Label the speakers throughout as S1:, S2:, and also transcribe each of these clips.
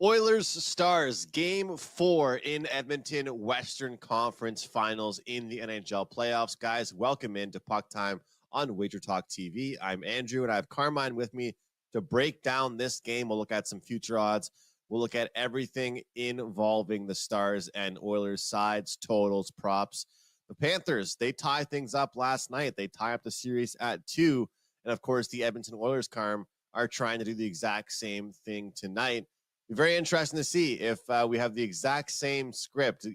S1: Oilers Stars game 4 in Edmonton Western Conference Finals in the NHL Playoffs. Guys, welcome into PuckTime on WagerTalk TV. I'm Andrew and I have Carmine with me to break down this game. We'll look at some future odds. We'll look at everything involving the Stars and Oilers sides, totals, props. The Panthers, they tie things up last night. They tie up the series at 2. And of course, the Edmonton Oilers, Carm, are trying to do the exact same thing tonight. Very interesting to see if we have the exact same script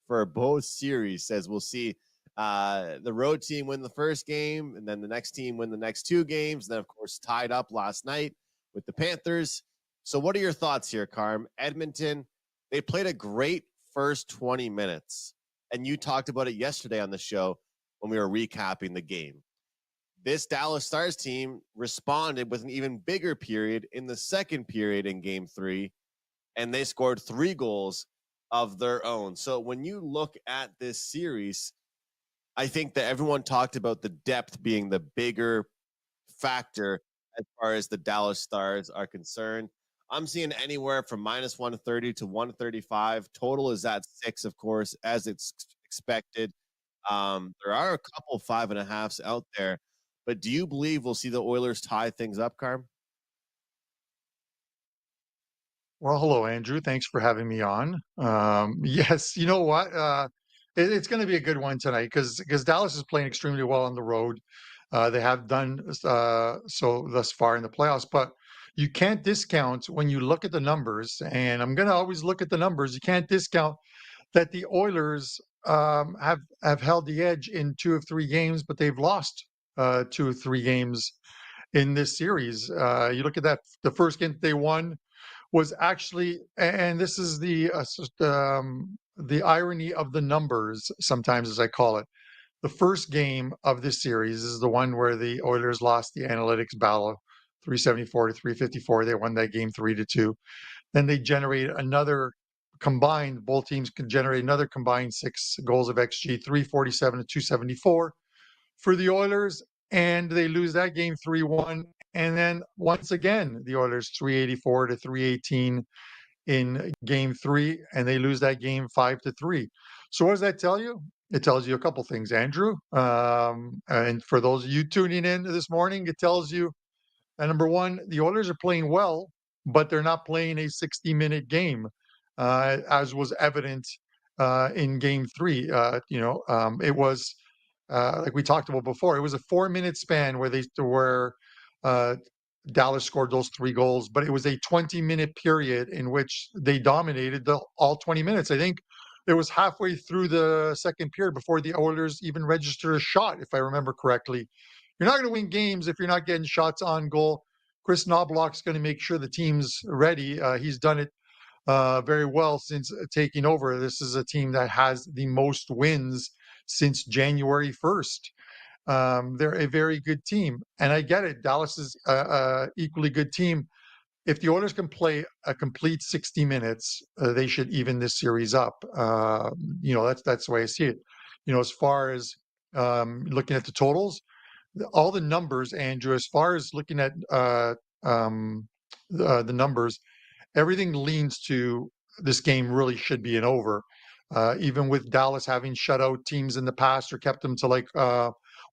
S1: for both series. As we'll see the road team win the first game, and then the next team win the next 2 games. And then, of course, tied up last night with the Panthers. So what are your thoughts here, Carm? Edmonton, they played a great first 20 minutes. And you talked about it yesterday on the show when we were recapping the game. This Dallas Stars team responded with an even bigger period in the second period in game 3. And they scored 3 goals of their own. So when you look at this series, I think that everyone talked about the depth being the bigger factor as far as the Dallas Stars are concerned. I'm seeing anywhere from minus 130 to 135. Total is at 6, of course, as it's expected. There are a couple 5.5s out there. But do you believe we'll see the Oilers tie things up, Carm?
S2: Well, hello, Andrew. Thanks for having me on. Yes, you know what? It's going to be a good one tonight because Dallas is playing extremely well on the road. They have done so thus far in the playoffs, but you can't discount when you look at the numbers. And I'm going to always look at the numbers. You can't discount that the Oilers have held the edge in 2 of 3 games, but they've lost 2 of 3 games in this series. You look at that, the first game they won was actually, and this is the irony of the numbers sometimes, as I call it. The first game of this series is the one where the Oilers lost the analytics battle, 374 to 354. They won that game 3-2. Then they generate another combined. Both teams can generate another combined 6 goals of XG, 347 to 274 for the Oilers, and they lose that game 3-1. And then once again, the Oilers 384 to 318 in game 3, and they lose that game 5-3. So what does that tell you? It tells you a couple things, Andrew. And for those of you tuning in this morning, it tells you, number one, the Oilers are playing well, but they're not playing a 60-minute game, as was evident in game 3. It was like we talked about before, it was a 4-minute span where Dallas scored those 3 goals, but it was a 20-minute period in which they dominated all 20 minutes. I think it was halfway through the second period before the Oilers even registered a shot, if I remember correctly. You're not going to win games if you're not getting shots on goal. Chris Knobloch's going to make sure the team's ready. He's done it very well since taking over. This is a team that has the most wins since January 1st. They're a very good team, and I get it. Dallas is a equally good team. If the Oilers can play a complete 60 minutes, they should even this series up. That's the way I see it. As far as looking at the totals, all the numbers, Andrew, as far as looking at the numbers, everything leans to this game really should be an over. Even with Dallas having shut out teams in the past or kept them to like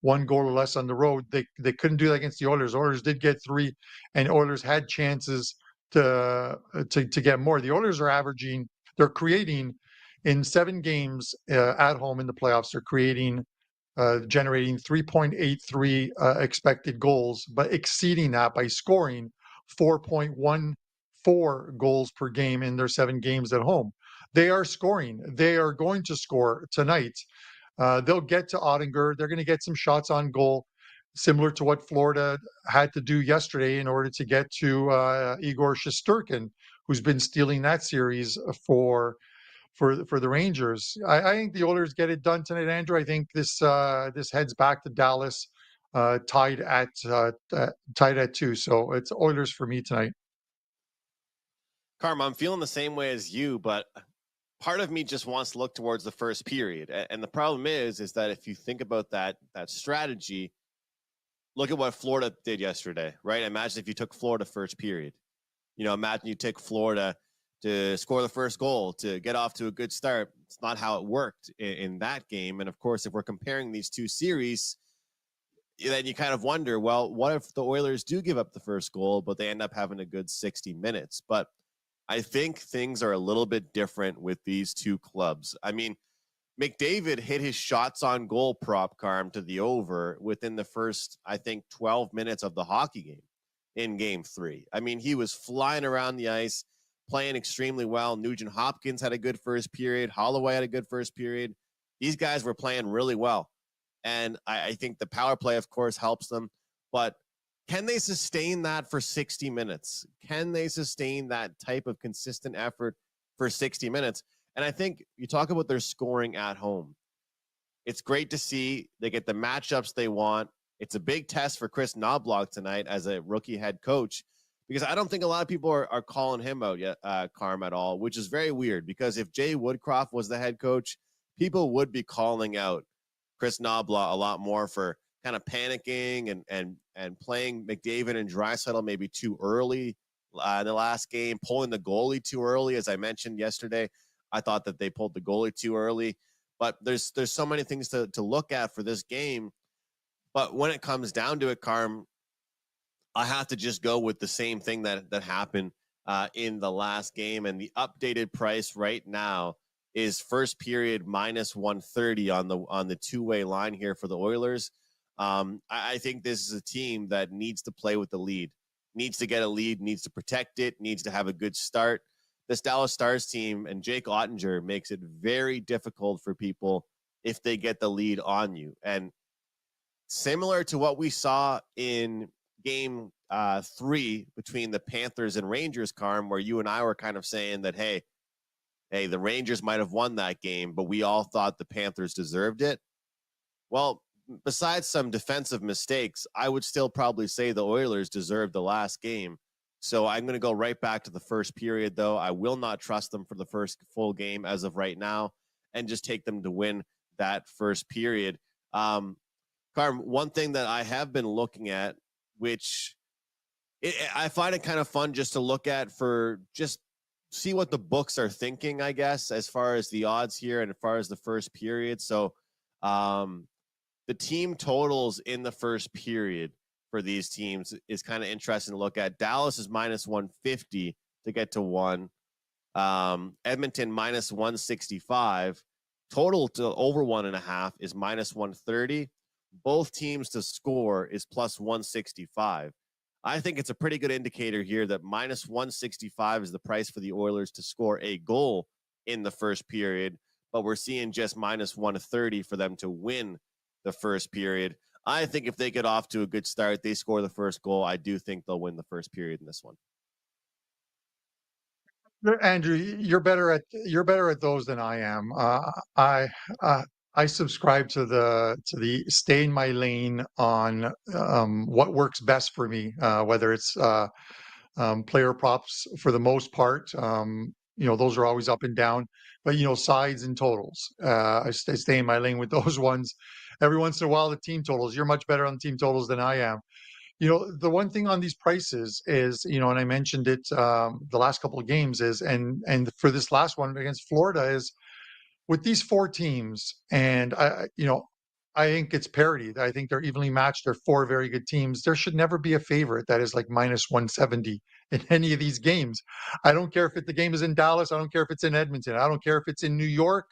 S2: 1 goal or less on the road, they couldn't do that against the Oilers. Oilers did get 3, and Oilers had chances to get more. The Oilers are they're creating in 7 games at home in the playoffs. They're generating 3.83 expected goals, but exceeding that by scoring 4.14 goals per game in their 7 games at home. They are scoring. They are going to score tonight. They'll get to Ottinger. They're going to get some shots on goal, similar to what Florida had to do yesterday in order to get to Igor Shesterkin, who's been stealing that series for the Rangers. I think the Oilers get it done tonight, Andrew. I think this heads back to Dallas, tied at 2. So it's Oilers for me tonight.
S1: Carm, I'm feeling the same way as you, but part of me just wants to look towards the first period. And the problem is that if you think about that strategy, look at what Florida did yesterday, right? Imagine if you took Florida first period. Imagine you take Florida to score the first goal, to get off to a good start. It's not how it worked in that game. And of course, if we're comparing these two series, then you kind of wonder, well, what if the Oilers do give up the first goal, but they end up having a good 60 minutes? But I think things are a little bit different with these two clubs. I mean, McDavid hit his shots on goal prop, Carm, to the over within the first, I think, 12 minutes of the hockey game in game 3. I mean, he was flying around the ice, playing extremely well. Nugent Hopkins had a good first period. Holloway had a good first period. These guys were playing really well. And I think the power play, of course, helps them. But can they sustain that for 60 minutes? Can they sustain that type of consistent effort for 60 minutes? And I think you talk about their scoring at home. It's great to see they get the matchups they want. It's a big test for Chris Knobloch tonight as a rookie head coach, because I don't think a lot of people are calling him out yet, Carm, at all, which is very weird, because if Jay Woodcroft was the head coach, people would be calling out Chris Knobloch a lot more for kind of panicking and playing McDavid and Draisaitl maybe too early in the last game, pulling the goalie too early. As I mentioned yesterday, I thought that they pulled the goalie too early. But there's so many things to look at for this game. But when it comes down to it, Carm, I have to just go with the same thing that happened in the last game. And the updated price right now is first period minus 130 on the two-way line here for the Oilers. I think this is a team that needs to play with the lead, needs to get a lead, needs to protect it, needs to have a good start. This Dallas Stars team and Jake Ottinger makes it very difficult for people if they get the lead on you. And similar to what we saw in game 3 between the Panthers and Rangers, Carm, where you and I were kind of saying that, hey, the Rangers might have won that game, but we all thought the Panthers deserved it. Well, besides some defensive mistakes, I would still probably say the Oilers deserved the last game. So I'm going to go right back to the first period, though. I will not trust them for the first full game as of right now and just take them to win that first period. Carm, one thing that I have been looking at, which I find it kind of fun just to look at for just see what the books are thinking, I guess, as far as the odds here and as far as the first period. So the team totals in the first period for these teams is kind of interesting to look at. Dallas is minus 150 to get to 1. Edmonton minus 165. Total to over 1.5 is minus 130. Both teams to score is plus 165. I think it's a pretty good indicator here that minus 165 is the price for the Oilers to score a goal in the first period, but we're seeing just minus 130 for them to win the first period. I think if they get off to a good start, they score the first goal, I do think they'll win the first period in this one.
S2: Andrew, you're better at those than I am. I subscribe to the stay in my lane on what works best for me, whether it's player props for the most part. Those are always up and down, but sides and totals. I stay in my lane with those ones. Every once in a while, the team totals. You're much better on team totals than I am. The one thing on these prices is, and I mentioned it the last couple of games is, and for this last one against Florida is, with these 4 teams, and I think it's parity. I think they're evenly matched. They're 4 very good teams. There should never be a favorite that is like minus 170 in any of these games. I don't care if the game is in Dallas. I don't care if it's in Edmonton. I don't care if it's in New York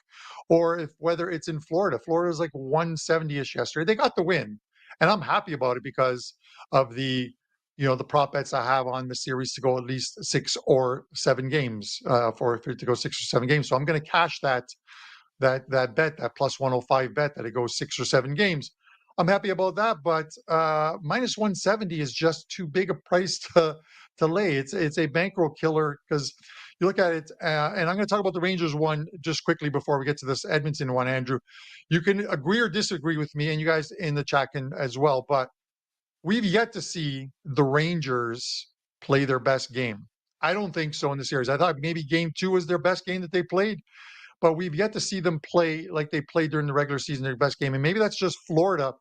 S2: or whether it's in Florida. Florida was like 170-ish yesterday. They got the win. And I'm happy about it because of the prop bets I have on the series to go at least 6 or 7 games, for it to go 6 or 7 games. So I'm going to cash that bet, that plus 105 bet that it goes 6 or 7 games. I'm happy about that, but minus 170 is just too big a price to lay. It's a bankroll killer because you look at it, and I'm going to talk about the Rangers one just quickly before we get to this Edmonton one, Andrew. You can agree or disagree with me, and you guys in the chat can as well, but we've yet to see the Rangers play their best game. I don't think so in the series. I thought maybe game 2 was their best game that they played, but we've yet to see them play like they played during the regular season, their best game. And maybe that's just Florida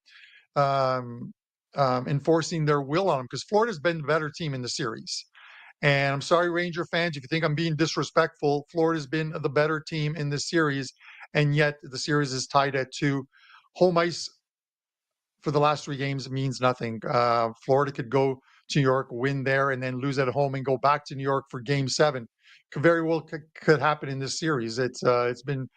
S2: enforcing their will on them, because Florida's been the better team in the series. And I'm sorry, Ranger fans, if you think I'm being disrespectful, Florida's been the better team in this series, and yet the series is tied at 2. Home ice for the last 3 games means nothing. Florida could go to New York, win there, and then lose at home and go back to New York for Game 7. Could very well could happen in this series. It's been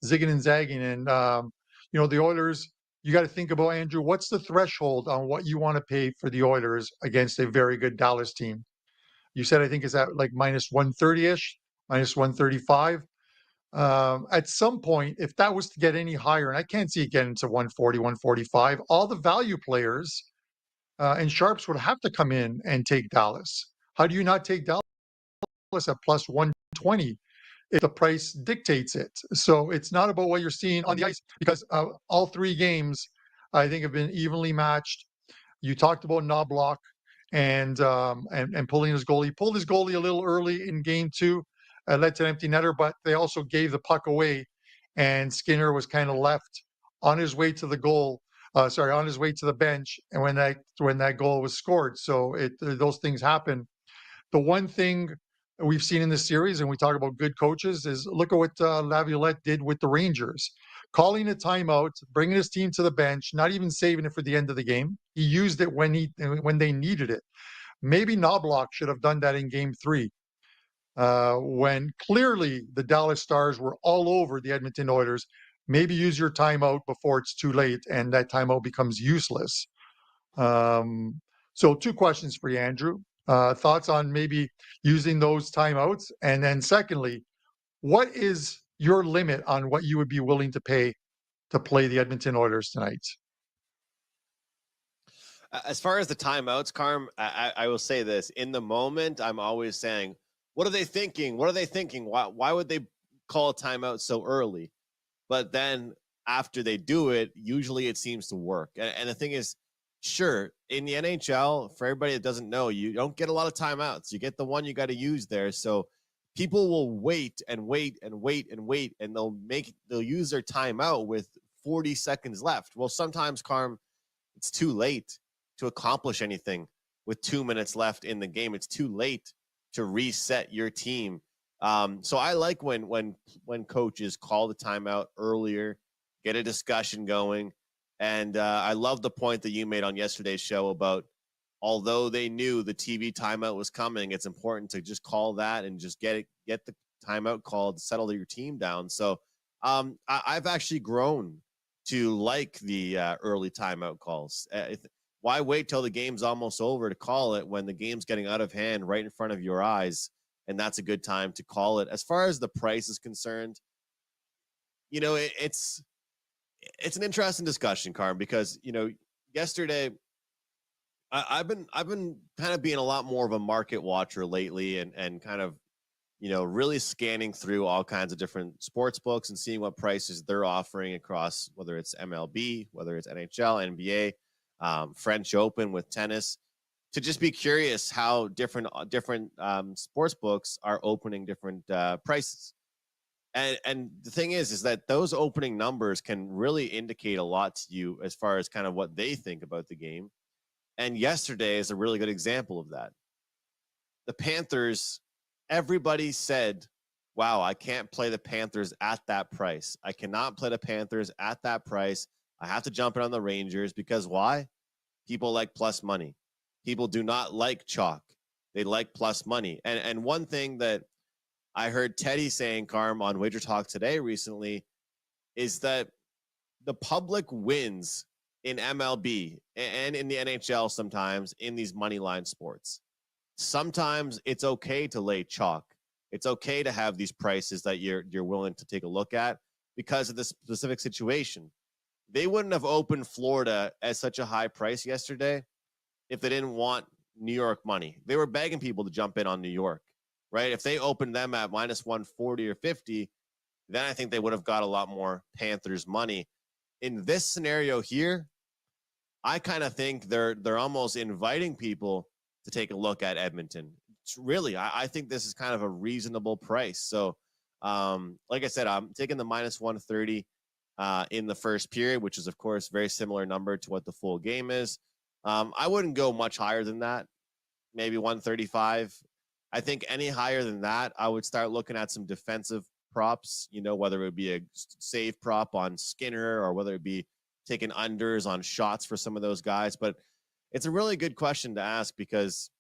S2: zigging and zagging, and the Oilers. You got to think about, Andrew. What's the threshold on what you want to pay for the Oilers against a very good Dallas team? You said I think is at like minus 130 ish, minus 135. At some point, if that was to get any higher, and I can't see it getting to 140, 145, all the value players and sharps would have to come in and take Dallas. How do you not take Dallas at plus 120 if the price dictates it? So it's not about what you're seeing on the ice, because all 3 games, I think, have been evenly matched. You talked about Knobloch and pulling his goalie. He pulled his goalie a little early in game 2, led to an empty netter, but they also gave the puck away, and Skinner was kind of left on his way to the goal. On his way to the bench, and when that goal was scored. So those things happen. The one thing we've seen in this series, and we talk about good coaches, is look at what Laviolette did with the Rangers. Calling a timeout, bringing his team to the bench, not even saving it for the end of the game. He used it when they needed it. Maybe Knobloch should have done that in game 3, when clearly the Dallas Stars were all over the Edmonton Oilers. Maybe use your timeout before it's too late and that timeout becomes useless. So 2 questions for you, Andrew. Thoughts on maybe using those timeouts? And then secondly, what is your limit on what you would be willing to pay to play the Edmonton Oilers tonight?
S1: As far as the timeouts, Carm, I will say this. In the moment, I'm always saying, what are they thinking? What are they thinking? Why would they call a timeout so early? But then after they do it, usually it seems to work. And the thing is, sure, in the NHL, for everybody that doesn't know, you don't get a lot of timeouts. You get the one you got to use there. So people will wait and wait and wait and wait, and they'll use their timeout with 40 seconds left. Well, sometimes, Carm, it's too late to accomplish anything with 2 minutes left in the game. It's too late to reset your team. So I like when coaches call the timeout earlier, get a discussion going. And I love the point that you made on yesterday's show about, although they knew the TV timeout was coming, it's important to just call that and just get the timeout called, settle your team down. So I've actually grown to like the early timeout calls. Why wait till the game's almost over to call it when the game's getting out of hand right in front of your eyes? And that's a good time to call it. As far as the price is concerned, it's an interesting discussion, Carm, because yesterday I've been kind of being a lot more of a market watcher lately, and kind of really scanning through all kinds of different sports books and seeing what prices they're offering across, whether it's MLB, whether it's NHL, NBA, French Open with tennis, to just be curious how different sports books are opening different prices. And the thing is that those opening numbers can really indicate a lot to you as far as kind of what they think about the game. And yesterday is a really good example of that. The Panthers, everybody said, wow, I can't play the Panthers at that price. I cannot play the Panthers at that price. I have to jump in on the Rangers because why? People like plus money. People do not like chalk. They like plus money. And one thing that I heard Teddy saying, Carm, on WagerTalk today recently, is that the public wins in MLB and in the NHL sometimes in these money line sports. Sometimes it's okay to lay chalk. It's okay to have these prices that you're willing to take a look at because of the specific situation. They wouldn't have opened Florida at such a high price yesterday if they didn't want New York money. They were begging people to jump in on New York, right? If they opened them at minus 140 or 50, then I think they would have got a lot more Panthers money. In this scenario here, I kind of think they're almost inviting people to take a look at Edmonton. It's really, I think this is kind of a reasonable price. So, like I said, I'm taking the minus 130 in the first period, which is, of course, very similar number to what the full game is. I wouldn't go much higher than that, maybe 135. I think any higher than that, I would start looking at some defensive props, whether it would be a save prop on Skinner or whether it be taking unders on shots for some of those guys. But it's a really good question to ask because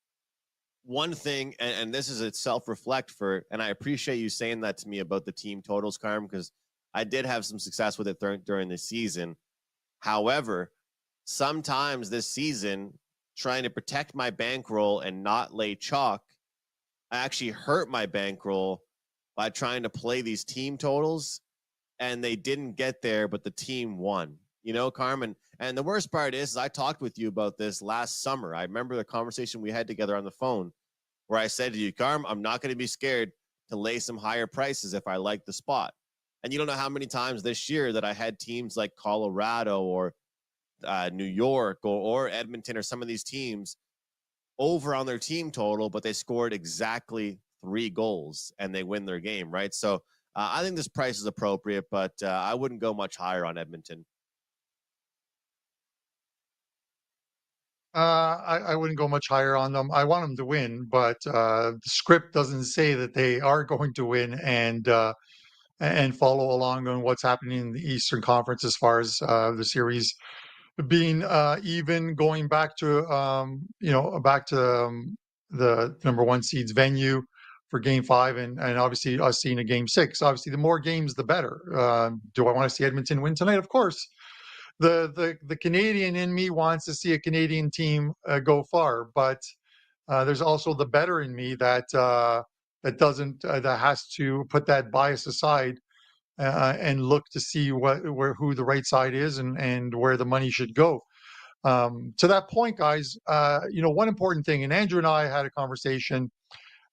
S1: one thing, and this is a self-reflect for, and I appreciate you saying that to me about the team totals, Carm, because I did have some success with it during the season. However, sometimes this season, trying to protect my bankroll and not lay chalk, I actually hurt my bankroll by trying to play these team totals, and they didn't get there, but the team won. Carmen. And the worst part is I talked with you about this last summer. I remember the conversation we had together on the phone where I said to you, Carm, I'm not going to be scared to lay some higher prices if I like the spot. And you don't know how many times this year that I had teams like Colorado or New York or Edmonton or some of these teams over on their team total, but they scored exactly 3 goals and they win their game, right? So I think this price is appropriate, but I wouldn't go much higher on Edmonton.
S2: I wouldn't go much higher on them. I want them to win, but the script doesn't say that they are going to win and follow along on what's happening in the Eastern Conference as far as the series being even, going back to the number 1 seeds venue for Game 5, and obviously us seeing a Game 6. Obviously, the more games, the better. Do I want to see Edmonton win tonight? Of course. The Canadian in me wants to see a Canadian team go far, but there's also the better in me that that has to put that bias aside and look to see who the right side is and where the money should go. To that point, guys, one important thing, and Andrew and I had a conversation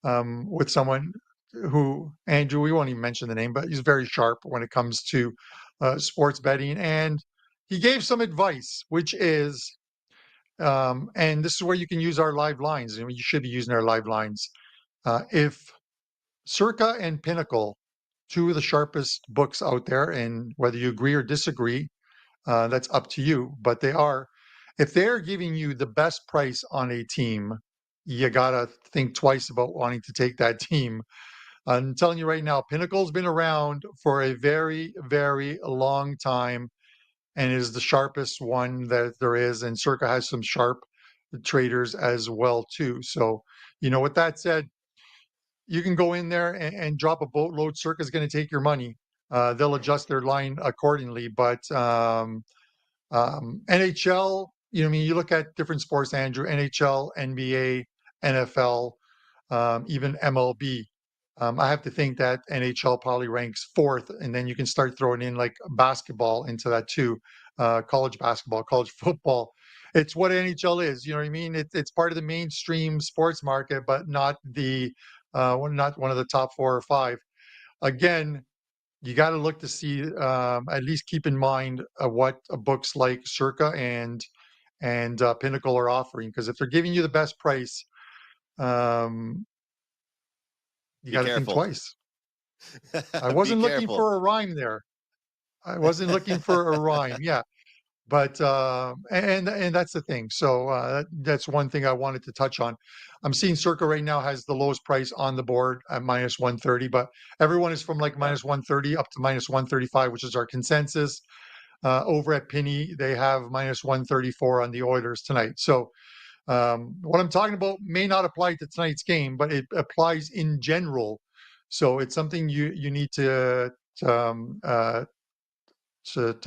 S2: with someone who, Andrew, we won't even mention the name, but he's very sharp when it comes to sports betting. And he gave some advice, which is, and this is where you can use our live lines. I mean, you should be using our live lines. If Circa and Pinnacle, 2 of the sharpest books out there, and whether you agree or disagree, that's up to you. But if they're giving you the best price on a team, you gotta think twice about wanting to take that team. I'm telling you right now, Pinnacle's been around for a very, very long time and is the sharpest one that there is. And Circa has some sharp traders as well too. So, with that said, you can go in there and drop a boatload. Circa's going to take your money. They'll adjust their line accordingly. But NHL, you look at different sports, Andrew, NHL, NBA, NFL, even MLB. I have to think that NHL probably ranks 4th, and then you can start throwing in like basketball into that too, college basketball, college football. It's what NHL is. You know what I mean? It's part of the mainstream sports market, but not not one of the top 4 or 5. Again, you got to look to see, at least keep in mind what books like Circa and Pinnacle are offering, because if they're giving you the best price, you got to think twice. I wasn't looking for a rhyme there. I wasn't looking for a rhyme. Yeah. But and that's the thing. So that's one thing I wanted to touch on. I'm seeing Circa right now has the lowest price on the board at minus 130, but everyone is from like minus 130 up to minus 135, which is our consensus. Over at Penny, they have minus 134 on the Oilers tonight. So what I'm talking about may not apply to tonight's game, but it applies in general. So it's something you need to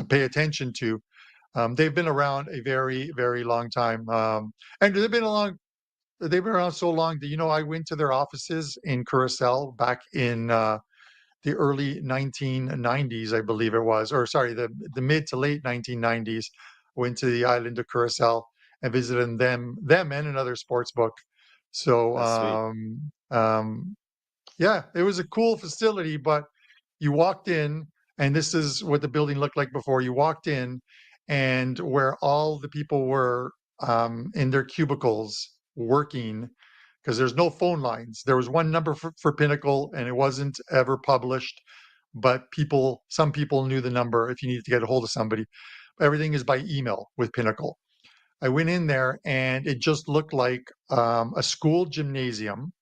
S2: pay attention to. They've been around a very, very long time. And they've been around so long that, I went to their offices in Curacao back in the early 1990s, I believe it was, or sorry, the mid to late 1990s. Went to the island of Curacao and visited them and another sports book. So, yeah, it was a cool facility, but you walked in, and this is what the building looked like before. You walked in, and where all the people were in their cubicles working, because there's no phone lines. There was one number for Pinnacle, and it wasn't ever published, but some people knew the number if you needed to get a hold of somebody. Everything is by email with Pinnacle. I went in there, and it just looked like a school gymnasium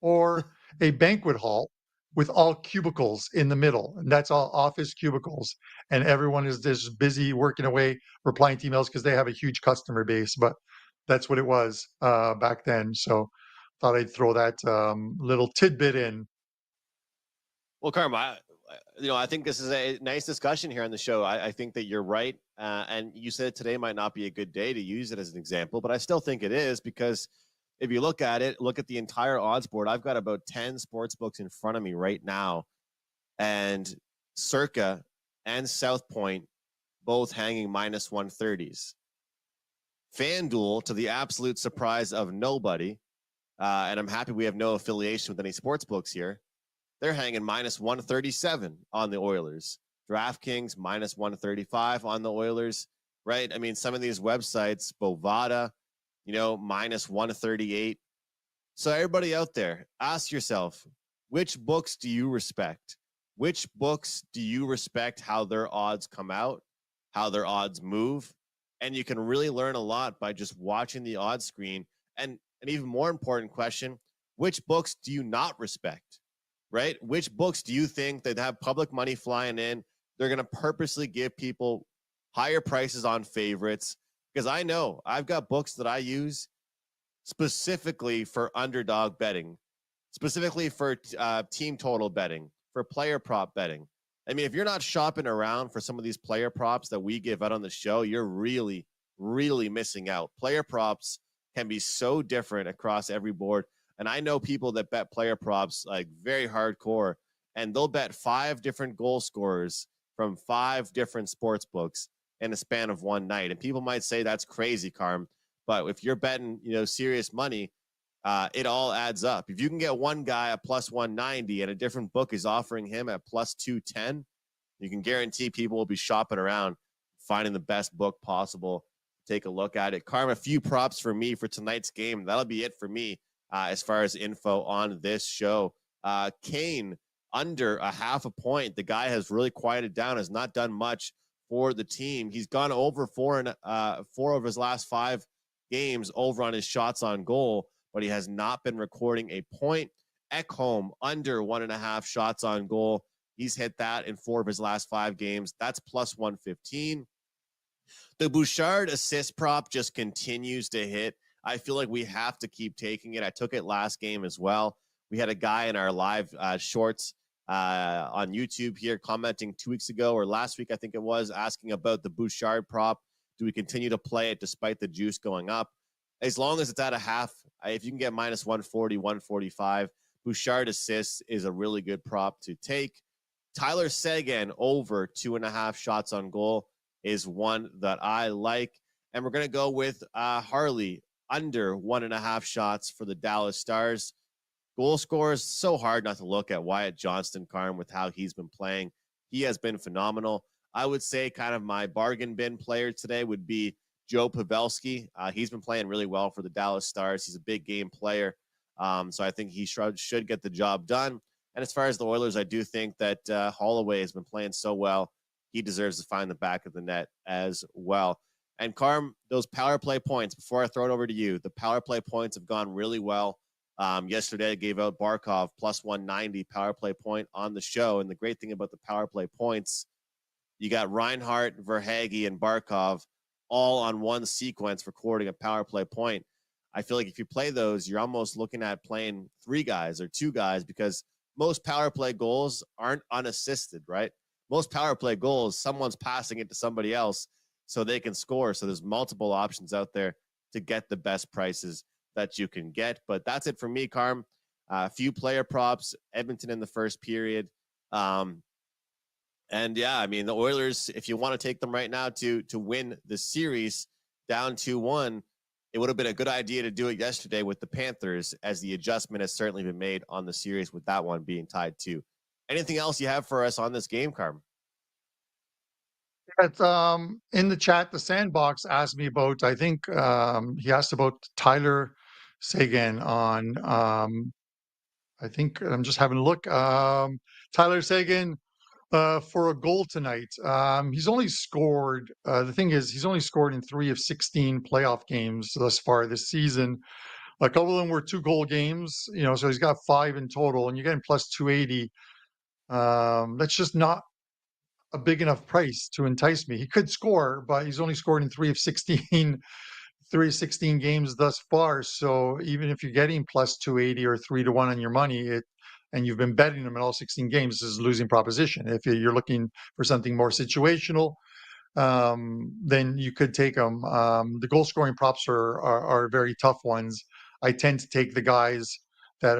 S2: or a banquet hall with all cubicles in the middle, and that's all office cubicles, and everyone is just busy working away, replying to emails because they have a huge customer base. But that's what it was back then. So thought I'd throw that little tidbit in.
S1: Well, Karma, I think this is a nice discussion here on the show. I think that you're right. And you said today might not be a good day to use it as an example, but I still think it is because if you look at it, look at the entire odds board. I've got about 10 sports books in front of me right now, and Circa and South Point both hanging minus 130s. FanDuel, to the absolute surprise of nobody, and I'm happy we have no affiliation with any sports books here, they're hanging minus 137 on the Oilers. DraftKings minus 135 on the Oilers, right? I mean, some of these websites, Bovada, minus 138. So everybody out there, ask yourself, which books do you respect? Which books do you respect how their odds come out, how their odds move? And you can really learn a lot by just watching the odds screen. And an even more important question, which books do you not respect, right? Which books do you think that have public money flying in? They're going to purposely give people higher prices on favorites. Because I know I've got books that I use specifically for underdog betting, specifically for team total betting, for player prop betting. I mean, if you're not shopping around for some of these player props that we give out on the show, you're really, really missing out. Player props can be so different across every board. And I know people that bet player props like very hardcore, and they'll bet 5 different goal scorers from 5 different sports books in a span of one night. And people might say that's crazy, Carm. But if you're betting, serious money, it all adds up. If you can get one guy at plus 190 and a different book is offering him at plus 210, you can guarantee people will be shopping around, finding the best book possible. Take a look at it. Carm, a few props for me for tonight's game. That'll be it for me as far as info on this show. Kane, under a half a point. The guy has really quieted down, has not done much for the team. He's gone over 4 of his last 5 games over on his shots on goal, but he has not been recording a point. Ekholm, under 1.5 shots on goal. He's hit that in 4 of his last 5 games. That's plus 115. The Bouchard assist prop just continues to hit. I feel like we have to keep taking it. I took it last game as well. We had a guy in our live shorts on YouTube here commenting 2 weeks ago or last week, I think it was, asking about the Bouchard prop. Do we continue to play it despite the juice going up? As long as it's at a half, if you can get minus 140, 145, Bouchard assists is a really good prop to take. Tyler Seguin over 2.5 shots on goal is one that I like. And we're going to go with Harley under 1.5 shots for the Dallas Stars. Goal scorers, so hard not to look at Wyatt Johnston, Carm, with how he's been playing. He has been phenomenal. I would say kind of my bargain bin player today would be Joe Pavelski. He's been playing really well for the Dallas Stars. He's a big game player. So I think he should get the job done. And as far as the Oilers, I do think that Holloway has been playing so well. He deserves to find the back of the net as well. And Carm, those power play points, before I throw it over to you, the power play points have gone really well. Yesterday, I gave out Barkov plus 190 power play point on the show. And the great thing about the power play points, you got Reinhart, Verhaeghe, and Barkov all on one sequence recording a power play point. I feel like if you play those, you're almost looking at playing 3 guys or 2 guys, because most power play goals aren't unassisted, right? Most power play goals, someone's passing it to somebody else so they can score. So there's multiple options out there to get the best prices that you can get. But that's it for me, Carm. A few player props, Edmonton in the first period. And yeah, I mean, the Oilers, if you want to take them right now to win the series down 2-1, it would have been a good idea to do it yesterday with the Panthers, as the adjustment has certainly been made on the series with that one being tied to. Anything else you have for us on this game, Carm?
S2: It's, in the chat, the Sandbox asked me about, I think he asked about Tyler Seguin on, I think I'm just having a look. Tyler Seguin, for a goal tonight. He's only scored, the thing is, he's only scored in 3 of 16 playoff games thus far this season. A couple of them were 2-goal games, so he's got 5 in total, and you're getting plus 280. That's just not a big enough price to entice me. He could score, but he's only scored in 3 of 16 games thus far. So even if you're getting plus 280 or 3-1 on your money, and you've been betting them in all 16 games, this is a losing proposition. If you're looking for something more situational, then you could take them. The goal scoring props are very tough ones. I tend to take the guys that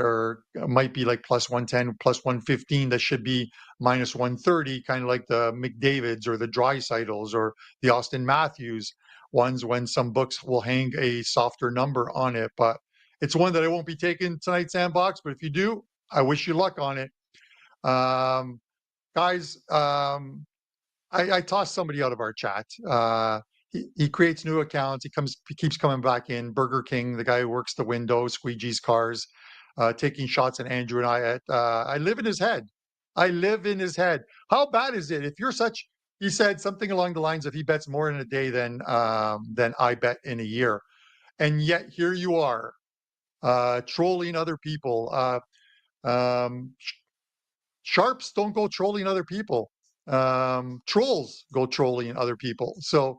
S2: might be like plus 110, plus 115, that should be minus 130, kind of like the McDavids or the Dreisaitl's or the Austin Matthews ones, when some books will hang a softer number on it. But it's one that I won't be taking tonight, Sandbox. But if you do, I wish you luck on it. Guys, I tossed somebody out of our chat. He creates new accounts. He keeps coming back in. Burger King, the guy who works the window, squeegees cars, taking shots at Andrew and I. I live in his head. I live in his head. How bad is it if you're such? He said something along the lines of he bets more in a day than I bet in a year, and yet here you are, trolling other people. Um, Sharps don't go trolling other people. Trolls go trolling other people. So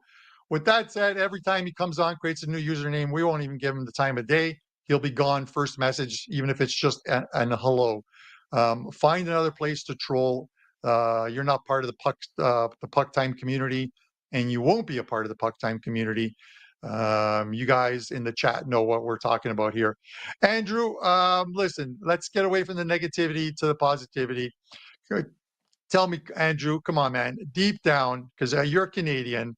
S2: with that said, every time he comes on, creates a new username, we won't even give him the time of day. He'll be gone first message, even if it's just an hello. Find another place to troll. You're not part of the PuckTime community, and you won't be a part of the PuckTime community. You guys in the chat know what we're talking about here. Andrew, listen, let's get away from the negativity to the positivity. Tell me, Andrew, come on, man, deep down, because you're Canadian,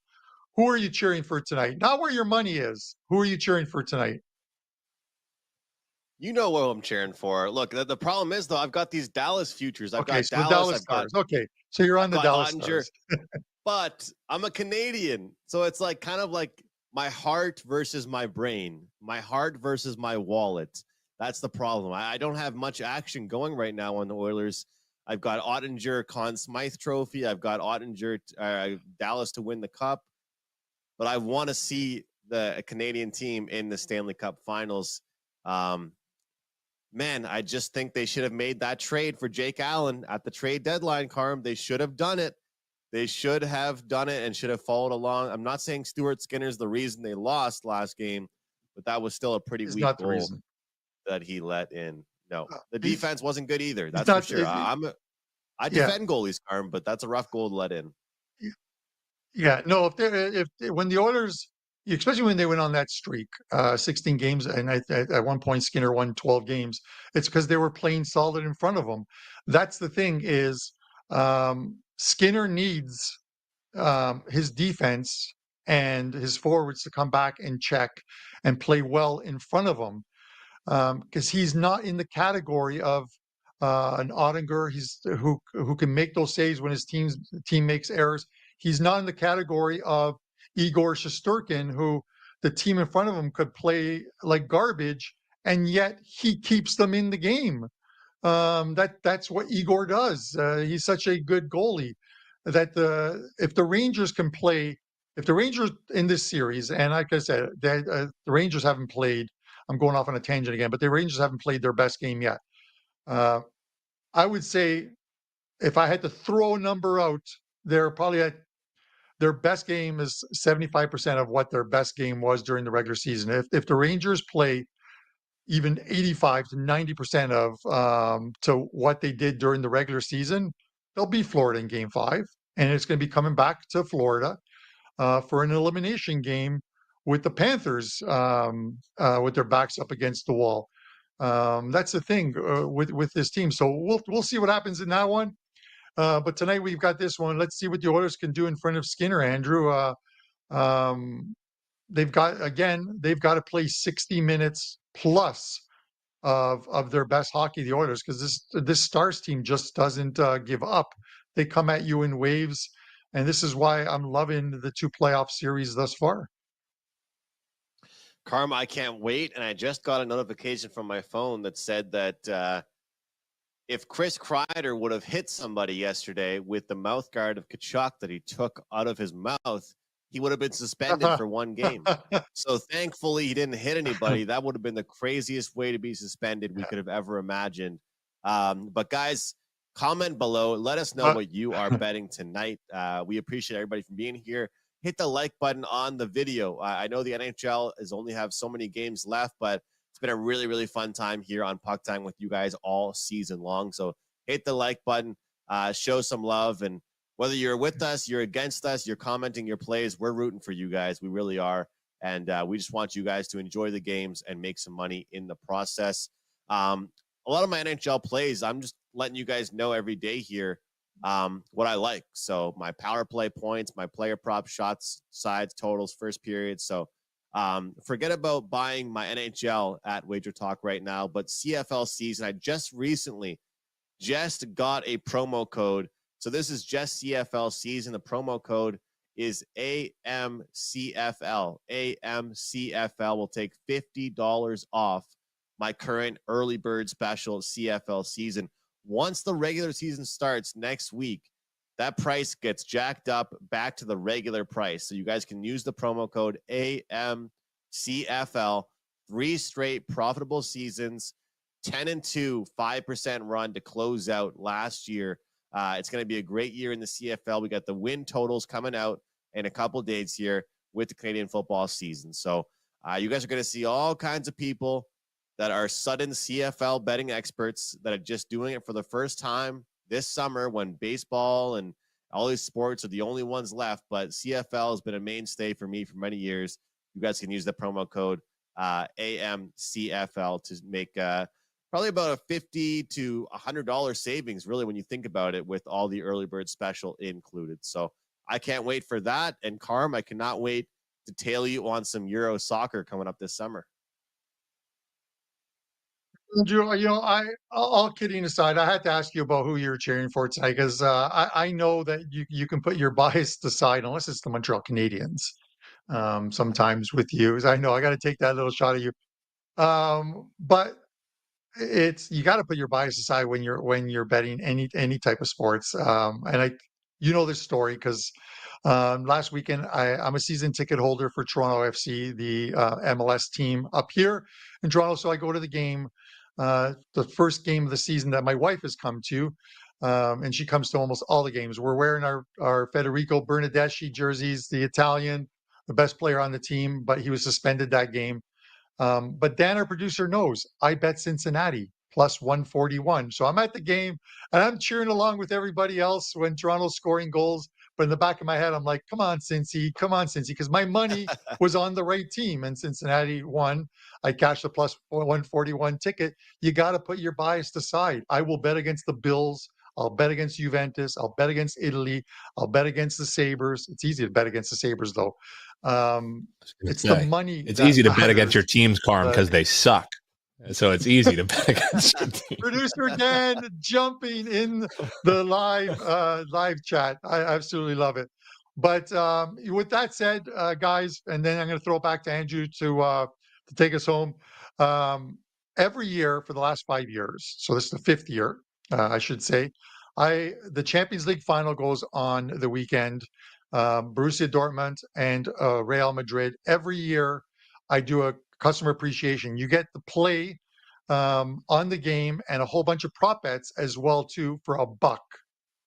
S2: who are you cheering for tonight? Not where your money is. Who are you cheering for tonight?
S1: You know what I'm cheering for. Look, the problem is, though, I've got these Dallas futures. I've got
S2: So
S1: Dallas.
S2: Stars. Okay, so you're on the Dallas Stars.
S1: But I'm a Canadian, so it's like kind of like my heart versus my brain, my heart versus my wallet. That's the problem. I don't have much action going right now on the Oilers. I've got Ottinger Conn Smythe Trophy. I've got Ottinger Dallas to win the Cup. But I want to see the Canadian team in the Stanley Cup Finals. Man, I just think they should have made that trade for Jake Allen at the trade deadline, Carm. They should have done it. They should have done it and should have followed along. I'm not saying Stuart Skinner's the reason they lost last game, but that was still a pretty weak goal that he let in. No, the defense wasn't good either. That's for sure. I defend goalies, Carm, but that's a rough goal to let in.
S2: Yeah, no. When the Oilers, especially when they went on that streak, 16 games, and at one point Skinner won 12 games, it's because they were playing solid in front of them. That's the thing is, Skinner needs his defense and his forwards to come back and check and play well in front of him, because he's not in the category of an Ottinger. Who can make those saves when his team makes errors. He's not in the category of Igor Shesterkin, who the team in front of him could play like garbage, and yet he keeps them in the game. That's what Igor does. He's such a good goalie that if the Rangers in this series, and like I said, the Rangers haven't played. I'm going off on a tangent again, but the Rangers haven't played their best game yet. I would say if I had to throw a number out, they're probably at their best game is 75% of what their best game was during the regular season. If the Rangers play even 85 to 90% of to what they did during the regular season, they'll beat Florida in Game 5, and it's going to be coming back to Florida for an elimination game with the Panthers with their backs up against the wall. That's the thing with this team. So we'll see what happens in that one. But tonight we've got this one. Let's see what the Oilers can do in front of Skinner, Andrew. They've got to play 60 minutes plus of their best hockey, the Oilers, because this Stars team just doesn't give up. They come at you in waves, and this is why I'm loving the 2 playoff series thus far.
S1: Karma, I can't wait. And I just got a notification from my phone that said that if Chris Kreider would have hit somebody yesterday with the mouth guard of Tkachuk that he took out of his mouth, he would have been suspended for one game. So thankfully he didn't hit anybody. That would have been the craziest way to be suspended we could have ever imagined. But guys, comment below. Let us know what you are betting tonight. We appreciate everybody from being here. Hit the like button on the video. I know the NHL is only have so many games left, but it's been a really, really fun time here on Puck Time with you guys all season long. So hit the like button, show some love, and whether you're with us, you're against us, you're commenting your plays, we're rooting for you guys. We really are. And we just want you guys to enjoy the games and make some money in the process. A lot of my NHL plays, I'm just letting you guys know every day here what I like. So my power play points, my player prop shots, sides, totals, first period. So forget about buying my NHL at WagerTalk right now. But CFL season, I just recently got a promo code. So this is just CFL season. The promo code is AMCFL. AMCFL will take $50 off my current early bird special CFL season. Once the regular season starts next week, that price gets jacked up back to the regular price. So you guys can use the promo code AMCFL. 3 straight profitable seasons, 10-2, 5% run to close out last year. It's going to be a great year in the CFL. We got the win totals coming out in a couple days here with the Canadian football season. So you guys are going to see all kinds of people that are sudden CFL betting experts that are just doing it for the first time this summer when baseball and all these sports are the only ones left. But CFL has been a mainstay for me for many years. You guys can use the promo code AMCFL to make probably about a $50 to $100 savings, really, when you think about it, with all the early bird special included. So I can't wait for that. And Carm, I cannot wait to tail you on some Euro soccer coming up this summer.
S2: Andrew, all kidding aside, I had to ask you about who you're cheering for tonight because I know that you can put your bias aside unless it's the Montreal Canadiens. Sometimes with you, I know I got to take that little shot at you. But you got to put your bias aside when you're betting any type of sports. And this story because last weekend I'm a season ticket holder for Toronto FC, the MLS team up here in Toronto. So I go to the game, the first game of the season that my wife has come to. And she comes to almost all the games. We're wearing our Federico Bernardeschi jerseys, the Italian, the best player on the team, but he was suspended that game. But Dan, our producer, knows I bet Cincinnati plus 141. So I'm at the game and I'm cheering along with everybody else when Toronto's scoring goals. But in the back of my head, I'm like, come on, Cincy, because my money was on the right team and Cincinnati won. I cashed the plus 141 ticket. You got to put your bias aside. I will bet against the Bills. I'll bet against Juventus. I'll bet against Italy. I'll bet against the Sabres. It's easy to bet against the Sabres, though. It's the money.
S3: It's easy to bet against your teams, Carm, because they suck. So it's easy to bet against your team.
S2: Producer Dan jumping in the live chat. I absolutely love it. But with that said, guys, and then I'm going to throw it back to Andrew to take us home. Every year for the last 5 years, so this is the 5th year, I should say, the Champions League final goes on the weekend. Borussia Dortmund and Real Madrid. Every year, I do a customer appreciation. You get to play on the game and a whole bunch of prop bets as well too for $1.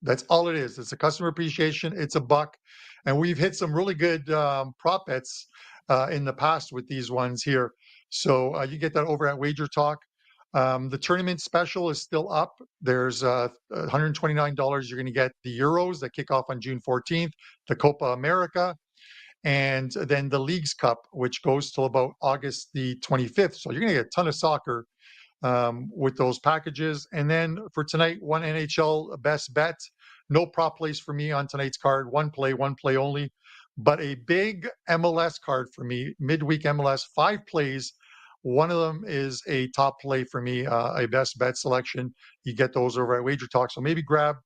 S2: That's all it is. It's a customer appreciation. It's $1, and we've hit some really good prop bets in the past with these ones here. So you get that over at WagerTalk. The tournament special is still up. There's $129. You're going to get the Euros that kick off on June 14th, the Copa America, and then the Leagues Cup, which goes till about August the 25th. So you're going to get a ton of soccer with those packages. And then for tonight, one NHL best bet. No prop plays for me on tonight's card. One play only. But a big MLS card for me, midweek MLS, 5 plays. One of them is a top play for me, a best bet selection. You get those over at WagerTalk. So maybe grab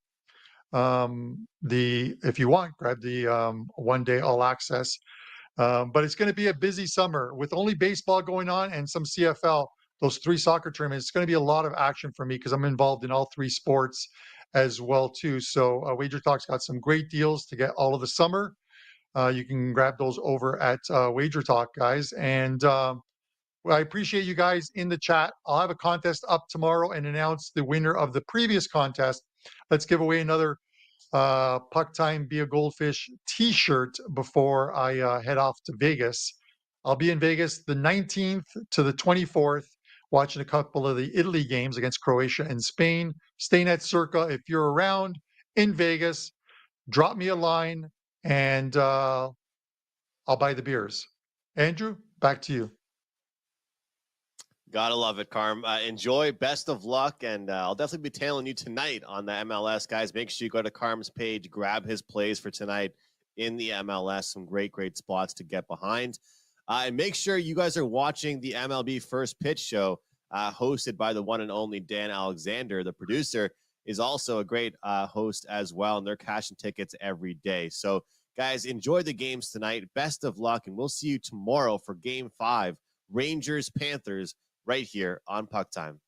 S2: if you want, grab the 1 day all access. But it's going to be a busy summer with only baseball going on and some CFL. Those 3 soccer tournaments. It's going to be a lot of action for me because I'm involved in all 3 sports as well too. So WagerTalk's got some great deals to get all of the summer. You can grab those over at WagerTalk, guys. And I appreciate you guys in the chat. I'll have a contest up tomorrow and announce the winner of the previous contest. Let's give away another Puck Time Be a Goldfish t-shirt before I head off to Vegas. I'll be in Vegas the 19th to the 24th, watching a couple of the Italy games against Croatia and Spain. Staying at Circa. If you're around in Vegas, drop me a line and I'll buy the beers. Andrew, back to you.
S1: Gotta love it, Carm. Enjoy. Best of luck. And I'll definitely be tailing you tonight on the MLS, guys. Make sure you go to Carm's page, grab his plays for tonight in the MLS. Some great, great spots to get behind. And make sure you guys are watching the MLB First Pitch Show, hosted by the one and only Dan Alexander. The producer is also a great host as well, and they're cashing tickets every day. So, guys, enjoy the games tonight. Best of luck, and we'll see you tomorrow for Game 5, Rangers-Panthers, right here on Puck Time.